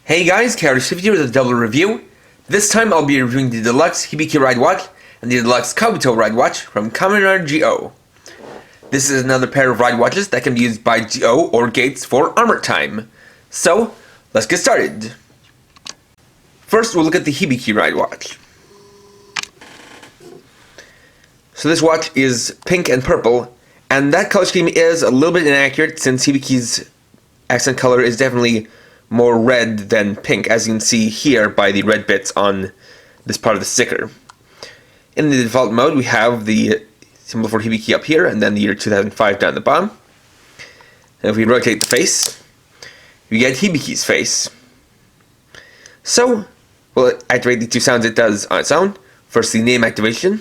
Hey guys, Kamen here with a double review. This time I'll be reviewing the Deluxe Hibiki Ride Watch and the Deluxe Kabuto Ride Watch from Kamen Geo. This is another pair of ride watches that can be used by Geo or Gates for armor time. So, let's get started. First we'll look at the Hibiki Ride Watch. So this watch is pink and purple, and that color scheme is a little bit inaccurate since Hibiki's accent color is definitely more red than pink, as you can see here by the red bits on this part of the sticker. In the default mode, we have the symbol for Hibiki up here, and then the year 2005 down the bottom. And if we rotate the face, we get Hibiki's face. So, we'll activate the two sounds it does on its own. First, the name activation.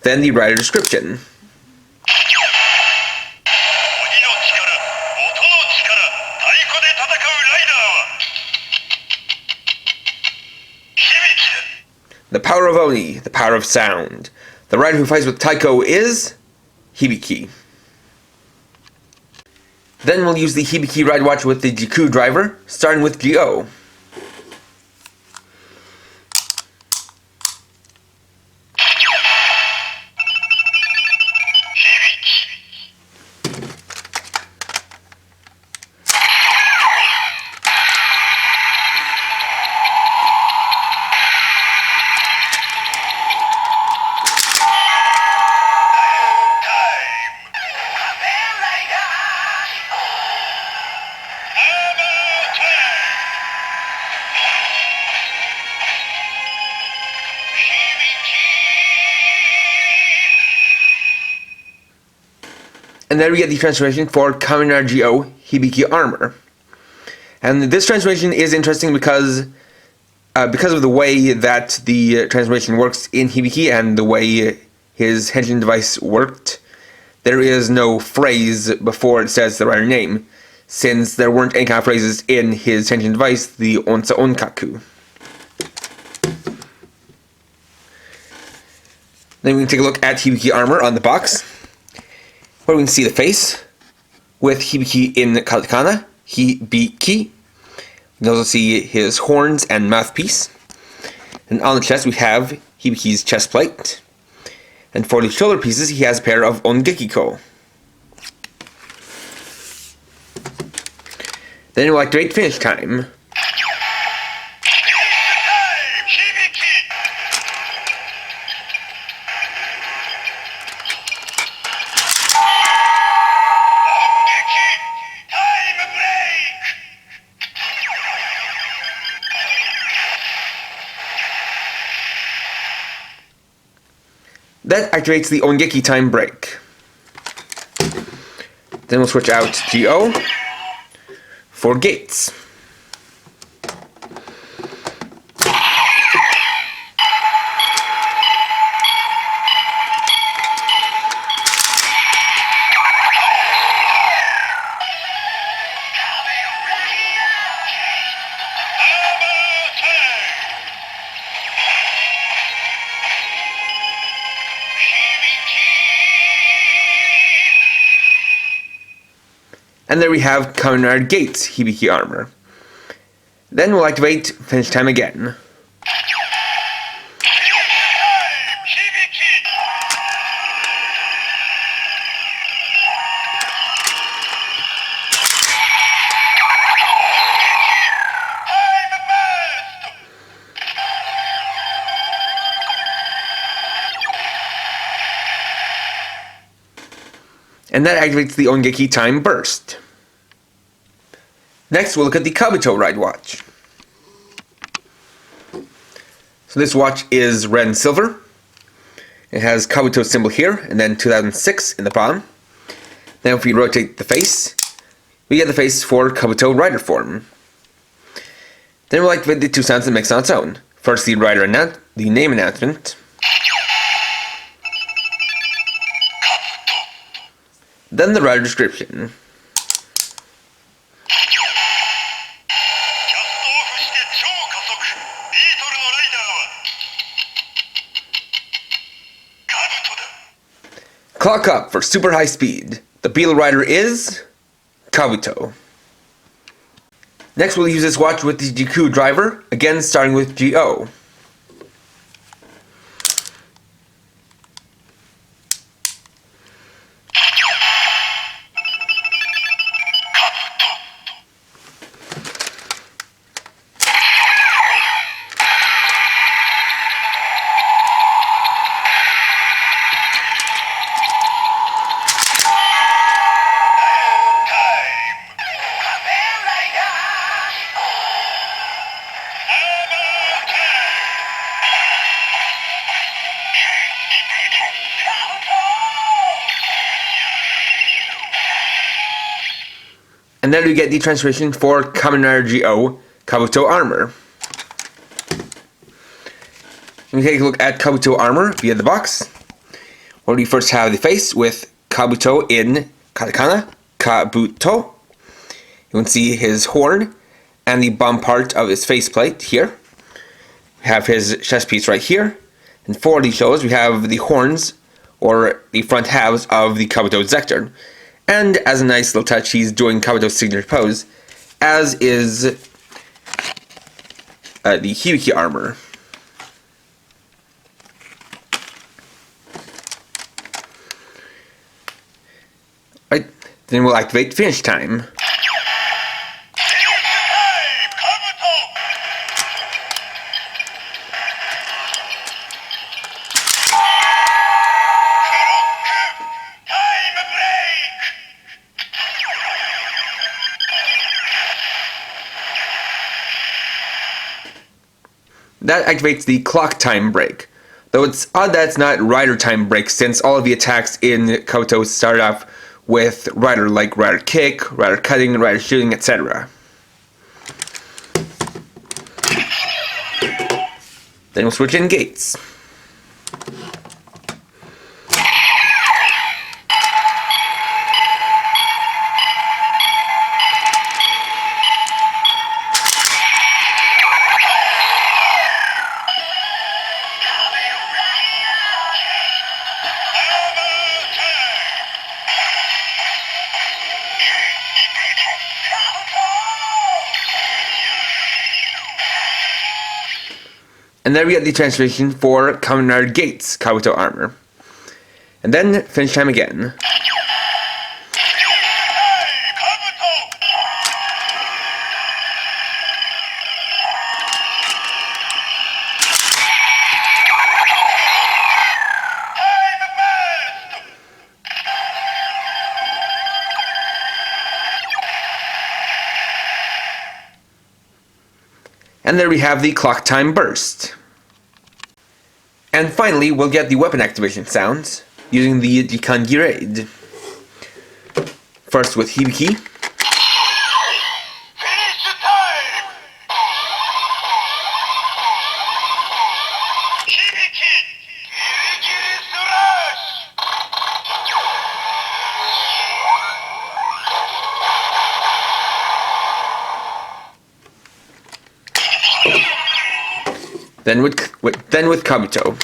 Then the rider description. The power of Oni, the power of sound. The rider who fights with Taiko is Hibiki. Then we'll use the Hibiki ride watch with the Jiku driver, starting with Geo. And then we get the transformation for Kamen Geo Hibiki Armor. And this transformation is interesting because of the way that the transformation works in Hibiki and the way his henshin device worked. There is no phrase before it says the rider name, since there weren't any kind of phrases in his henshin device, the Onsa Onkaku. Then we can take a look at Hibiki Armor on the box, where we can see the face with Hibiki in katakana, Hibiki. We can also see his horns and mouthpiece. And on the chest we have Hibiki's chest plate. And for the shoulder pieces he has a pair of ONGEKI. Then we'll activate finish time. That activates the ONGEKI time break. Then we'll switch out Geo for Gates. And there we have Kamen Gates Hibiki Armor. Then we'll activate finish time again. And that activates the ONGEKI time burst. Next we'll look at the Kabuto ride watch. So this watch is red and silver. It has Kabuto symbol here, and then 2006 in the bottom. Then if we rotate the face, we get the face for Kabuto rider form. Then we'll activate the two sounds it makes on its own. First the rider the name announcement. Then the rider description. Clock up for super high speed. The Beetle rider is Kabuto. Next we'll use this watch with the Jiku driver, again starting with Geo. And then we get the translation for Kamen Geo Kabuto armor. We take a look at Kabuto armor via the box, where we first have the face with Kabuto in katakana, Kabuto. You can see his horn and the bottom part of his faceplate here. We have his chest piece right here. And for these shows, we have the horns, or the front halves of the Kabuto Zector. And as a nice little touch, he's doing Kabuto's signature pose, as is the Hibiki armor. Right, then we'll activate finish time. That activates the clock time break, though it's odd that it's not rider time break, since all of the attacks in Kabuto start off with rider, like rider kick, rider cutting, rider shooting, etc. Then we'll switch in gates. And then we get the translation for Kamen Gates Kabuto armor. And then finish time again. And there we have the clock time burst. And finally, we'll get the weapon activation sounds using the Jikangi raid. First with Hibiki. Then with Kabuto.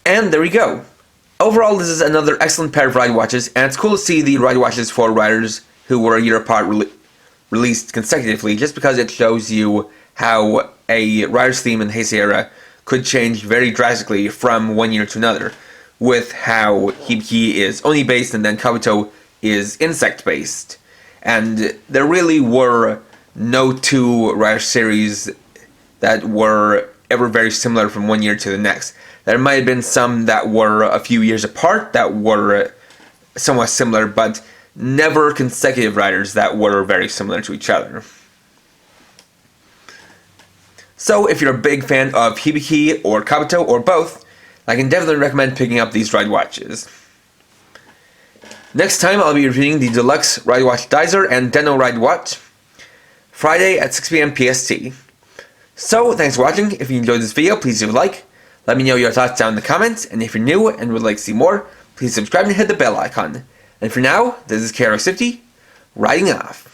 And there we go. Overall, this is another excellent pair of ride watches, and it's cool to see the ride watches for riders who were a year apart released consecutively, just because it shows you how a rider's theme in the Heisei era could change very drastically from one year to another, with how Hibiki is Oni based and then Kabuto is insect based. And there really were no two rider series that were ever very similar from one year to the next. There might have been some that were a few years apart that were somewhat similar, but never consecutive riders that were very similar to each other. So if you're a big fan of Hibiki or Kabuto or both, I can definitely recommend picking up these ride watches. Next time I'll be reviewing the Deluxe Ride Watch Dizer and Den-O Ride Watch, Friday at 6 PM PST. So thanks for watching. If you enjoyed this video, please leave a like. Let me know your thoughts down in the comments, and if you're new and would like to see more, please please subscribe and hit the bell icon. And for now, this is KR50, writing off.